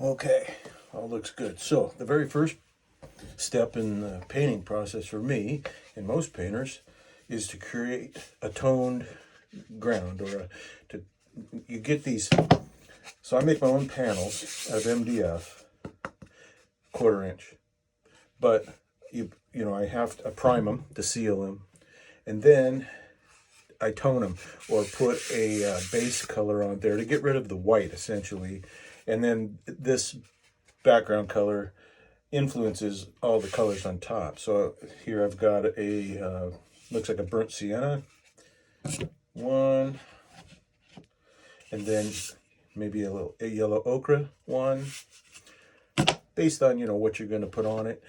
Okay, all looks good. So the very first step in the painting process for me and most painters is to create a toned ground to you get these. So I make my own panels out of MDF, 1/4 inch, but I have to prime them to seal them, and then I tone them or put a base color on there to get rid of the white essentially, and then this background color influences all the colors on top. So here I've got a looks like a burnt sienna one, and then maybe a yellow ochre one, based on what you're going to put on it.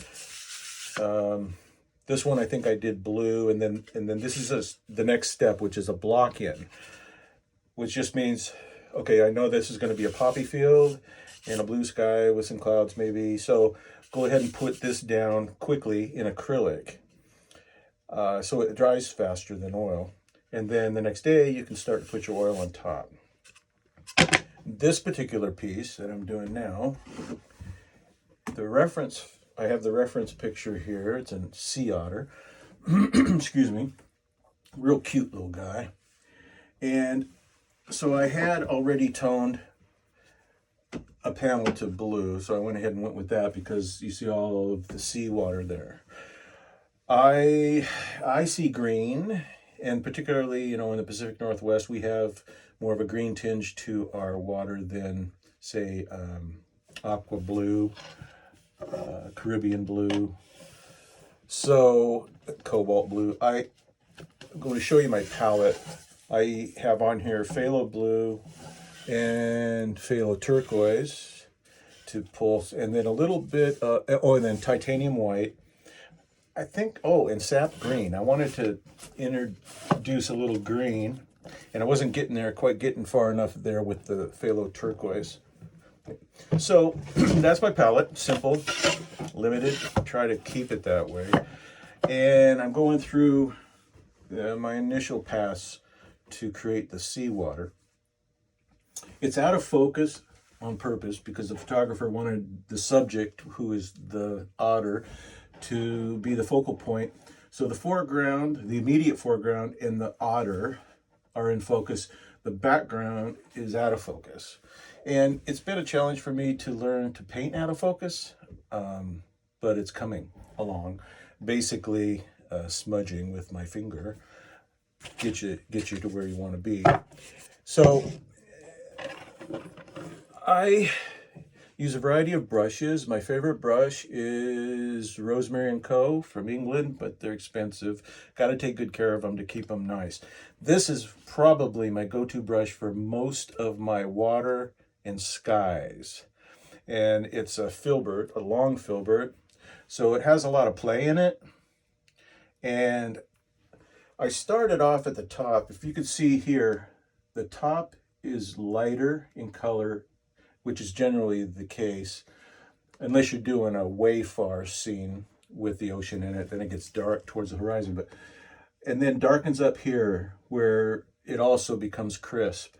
This one I think I did blue, and then this is the next step, which is a block in, which just means, okay, I know this is going to be a poppy field and a blue sky with some clouds maybe, so go ahead and put this down quickly in acrylic, so it dries faster than oil, and then the next day you can start to put your oil on top. This particular piece that I'm doing now, I have the reference picture here. It's a sea otter. Excuse me. Real cute little guy. And so I had already toned a panel to blue, so I went ahead and went with that because you see all of the seawater there. I see green, and particularly, in the Pacific Northwest, we have more of a green tinge to our water than, say, aqua blue, Caribbean blue, so cobalt blue. I'm going to show you my palette. I have on here phthalo blue and phthalo turquoise to pulse, and then a little bit, and then titanium white. I think, and sap green. I wanted to introduce a little green, and I wasn't quite getting far enough there with the phthalo turquoise. So that's my palette, simple, limited, try to keep it that way. And I'm going through my initial pass to create the seawater. It's out of focus on purpose because the photographer wanted the subject, who is the otter, to be the focal point. So the foreground, the immediate foreground, and the otter are in focus. The background is out of focus. And it's been a challenge for me to learn to paint out of focus, but it's coming along. Basically, smudging with my finger get you to where you want to be. So I use a variety of brushes. My favorite brush is Rosemary & Co. from England, but they're expensive. Got to take good care of them to keep them nice. This is probably my go-to brush for most of my water and skies. And it's a filbert, a long filbert. So it has a lot of play in it. And I started off at the top. If you could see here, the top is lighter in color, which is generally the case, unless you're doing a way far scene with the ocean in it, then it gets dark towards the horizon. And then darkens up here where it also becomes crisp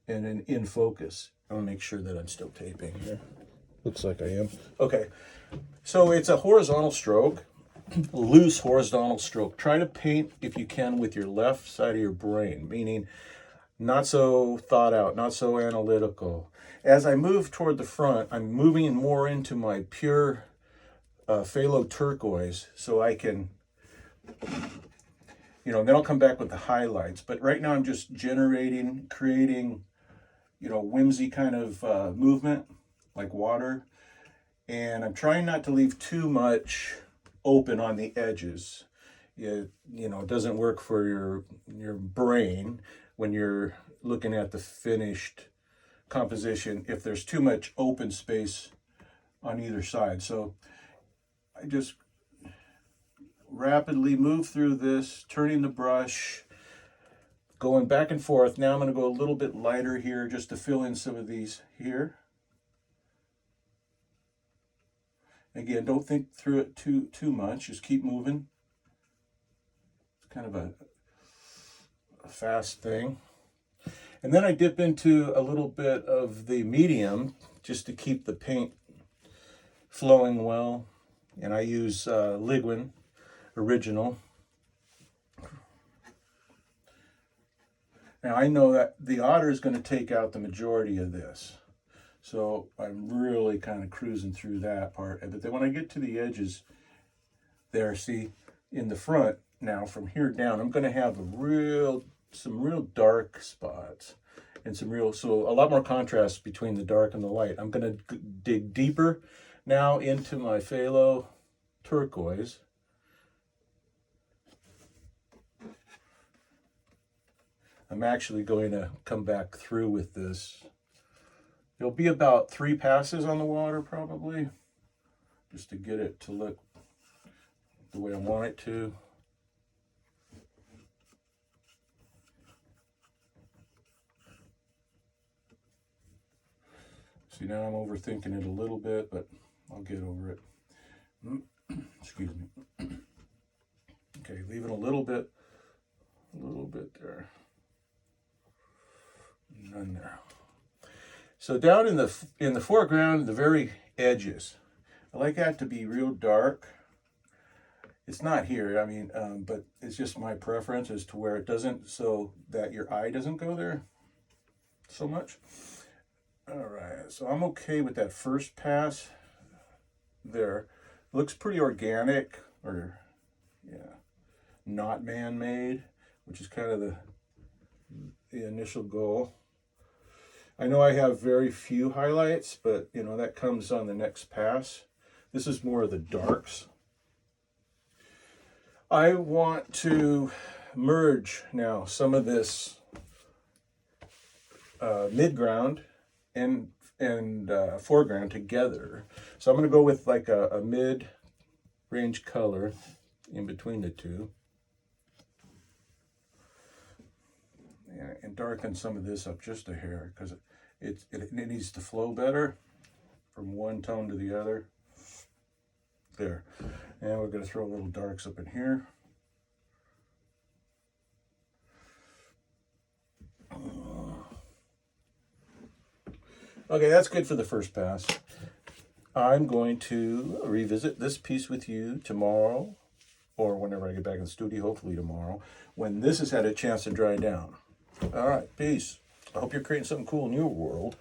and in focus. I'll make sure that I'm still taping here. Looks like I am. Okay, so it's a horizontal stroke, loose horizontal stroke. Try to paint, if you can, with your left side of your brain, meaning not so thought out, not so analytical. As I move toward the front, I'm moving more into my pure phthalo turquoise, so I can, then I'll come back with the highlights. But right now I'm just creating, whimsy kind of movement, like water. And I'm trying not to leave too much open on the edges. It doesn't work for your brain when you're looking at the finished composition if there's too much open space on either side. So I just rapidly move through this, turning the brush, going back and forth. Now I'm going to go a little bit lighter here just to fill in some of these here. Again, don't think through it too much. Just keep moving. It's kind of a fast thing. And then I dip into a little bit of the medium just to keep the paint flowing well. And I use Ligwin Original. Now I know that the otter is going to take out the majority of this. So I'm really kind of cruising through that part. But then when I get to the edges there, see, in the front now from here down, I'm going to have some real dark spots and so a lot more contrast between the dark and the light. I'm going to dig deeper now into my phthalo turquoise. I'm actually going to come back through with this. There'll be about 3 passes on the water probably, just to get it to look the way I want it to. See, now I'm overthinking it a little bit, but I'll get over it. Excuse me. Okay, leaving a little bit there. None there. So down in the foreground, the very edges, I like that to be real dark. It's not here, I mean, but it's just my preference as to where it doesn't, so that your eye doesn't go there so much. All right, so I'm okay with that first pass there. Looks pretty organic, or yeah, not man-made, which is kind of the initial goal. I know I have very few highlights, but you know, that comes on the next pass. This is more of the darks. I want to merge now some of this midground and foreground together. So I'm going to go with like a mid-range color in between the two. And darken some of this up just a hair, because it needs to flow better from one tone to the other. There. And we're going to throw a little darks up in here. Okay, that's good for the first pass. I'm going to revisit this piece with you tomorrow, or whenever I get back in the studio, hopefully tomorrow, when this has had a chance to dry down. All right, peace. I hope you're creating something cool in your world.